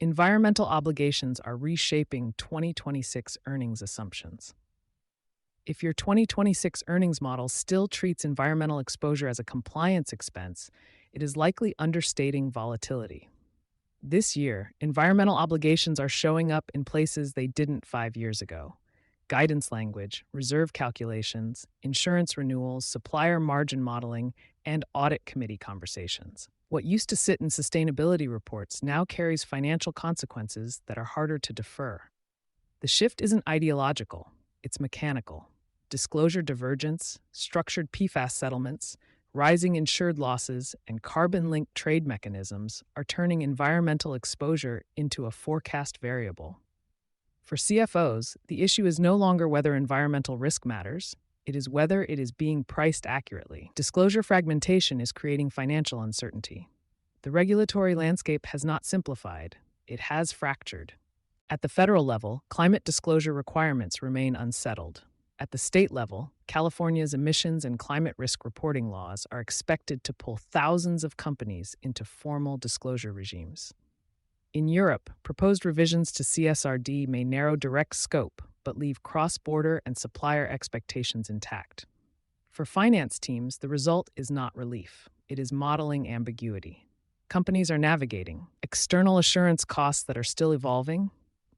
Environmental obligations are reshaping 2026 earnings assumptions. If your 2026 earnings model still treats environmental exposure as a compliance expense, it is likely understating volatility. This year, environmental obligations are showing up in places they didn't 5 years ago. Guidance language, reserve calculations, insurance renewals, supplier margin modeling, and audit committee conversations. What used to sit in sustainability reports now carries financial consequences that are harder to defer. The shift isn't ideological, it's mechanical. Disclosure divergence, structured PFAS settlements, rising insured losses, and carbon-linked trade mechanisms are turning environmental exposure into a forecast variable. For CFOs, the issue is no longer whether environmental risk matters, it is whether it is being priced accurately. Disclosure fragmentation is creating financial uncertainty. The regulatory landscape has not simplified, it has fractured. At the federal level, climate disclosure requirements remain unsettled. At the state level, California's emissions and climate risk reporting laws are expected to pull thousands of companies into formal disclosure regimes. In Europe, proposed revisions to CSRD may narrow direct scope, but leave cross-border and supplier expectations intact. For finance teams, the result is not relief. It is modeling ambiguity. Companies are navigating external assurance costs that are still evolving,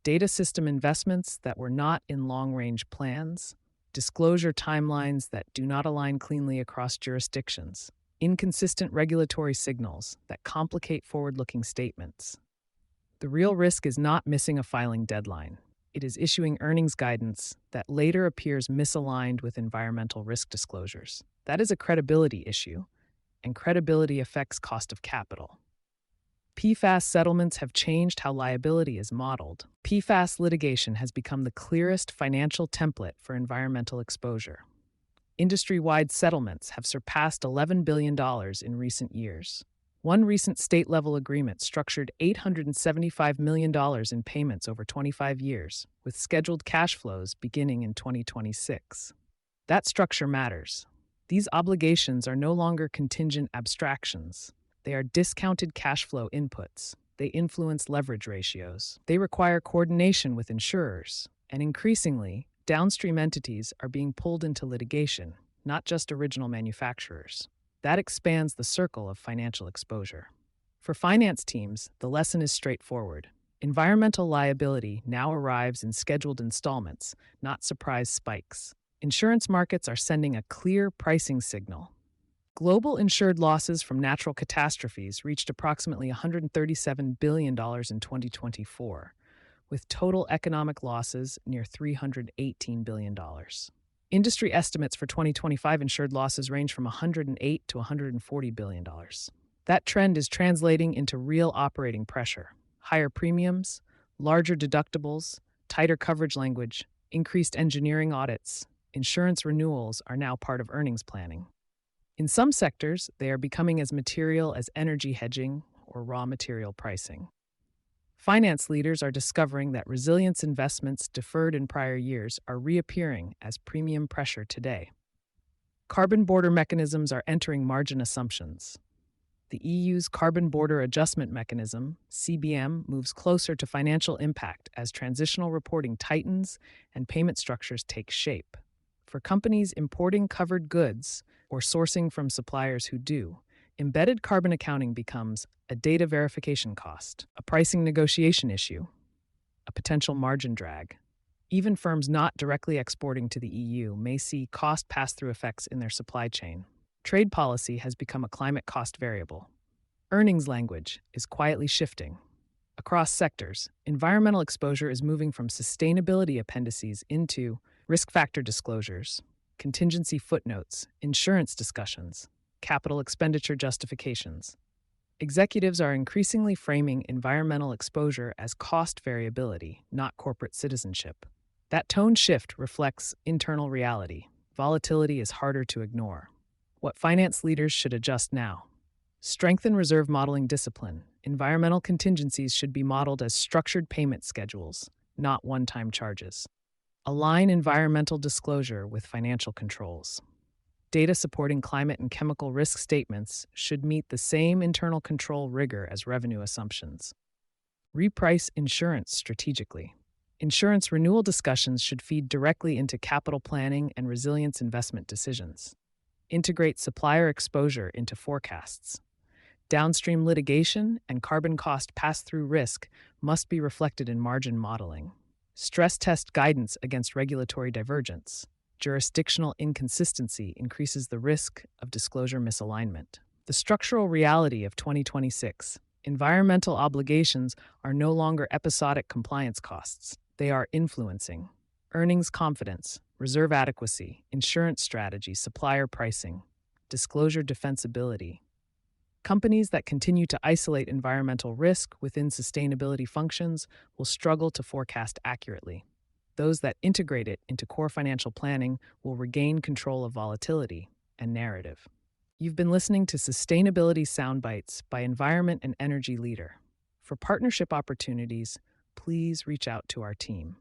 data system investments that were not in long-range plans, disclosure timelines that do not align cleanly across jurisdictions, inconsistent regulatory signals that complicate forward-looking statements. The real risk is not missing a filing deadline. It is issuing earnings guidance that later appears misaligned with environmental risk disclosures. That is a credibility issue, and credibility affects cost of capital. PFAS settlements have changed how liability is modeled. PFAS litigation has become the clearest financial template for environmental exposure. Industry-wide settlements have surpassed $11 billion in recent years. One recent state-level agreement structured $875 million in payments over 25 years, with scheduled cash flows beginning in 2026. That structure matters. These obligations are no longer contingent abstractions. They are discounted cash flow inputs. They influence leverage ratios. They require coordination with insurers. And increasingly, downstream entities are being pulled into litigation, not just original manufacturers. That expands the circle of financial exposure. For finance teams, the lesson is straightforward. Environmental liability now arrives in scheduled installments, not surprise spikes. Insurance markets are sending a clear pricing signal. Global insured losses from natural catastrophes reached approximately $137 billion in 2024, with total economic losses near $318 billion. Industry estimates for 2025 insured losses range from $108 to $140 billion. That trend is translating into real operating pressure. Higher premiums, larger deductibles, tighter coverage language, increased engineering audits, insurance renewals are now part of earnings planning. In some sectors, they are becoming as material as energy hedging or raw material pricing. Finance leaders are discovering that resilience investments deferred in prior years are reappearing as premium pressure today. Carbon border mechanisms are entering margin assumptions. The EU's Carbon Border Adjustment Mechanism, CBM, moves closer to financial impact as transitional reporting tightens and payment structures take shape. For companies importing covered goods or sourcing from suppliers who do, embedded carbon accounting becomes a data verification cost, a pricing negotiation issue, a potential margin drag. Even firms not directly exporting to the EU may see cost pass-through effects in their supply chain. Trade policy has become a climate cost variable. Earnings language is quietly shifting. Across sectors, environmental exposure is moving from sustainability appendices into risk factor disclosures, contingency footnotes, insurance discussions, capital expenditure justifications. Executives are increasingly framing environmental exposure as cost variability, not corporate citizenship. That tone shift reflects internal reality. Volatility is harder to ignore. What finance leaders should adjust now? Strengthen reserve modeling discipline. Environmental contingencies should be modeled as structured payment schedules, not one-time charges. Align environmental disclosure with financial controls. Data supporting climate and chemical risk statements should meet the same internal control rigor as revenue assumptions. Reprice insurance strategically. Insurance renewal discussions should feed directly into capital planning and resilience investment decisions. Integrate supplier exposure into forecasts. Downstream litigation and carbon cost pass-through risk must be reflected in margin modeling. Stress test guidance against regulatory divergence. Jurisdictional inconsistency increases the risk of disclosure misalignment. The structural reality of 2026. Environmental obligations are no longer episodic compliance costs. They are influencing earnings confidence, reserve adequacy, insurance strategy, supplier pricing, disclosure defensibility. Companies that continue to isolate environmental risk within sustainability functions will struggle to forecast accurately. Those that integrate it into core financial planning will regain control of volatility and narrative. You've been listening to Sustainability Soundbites by Environment and Energy Leader. For partnership opportunities, please reach out to our team.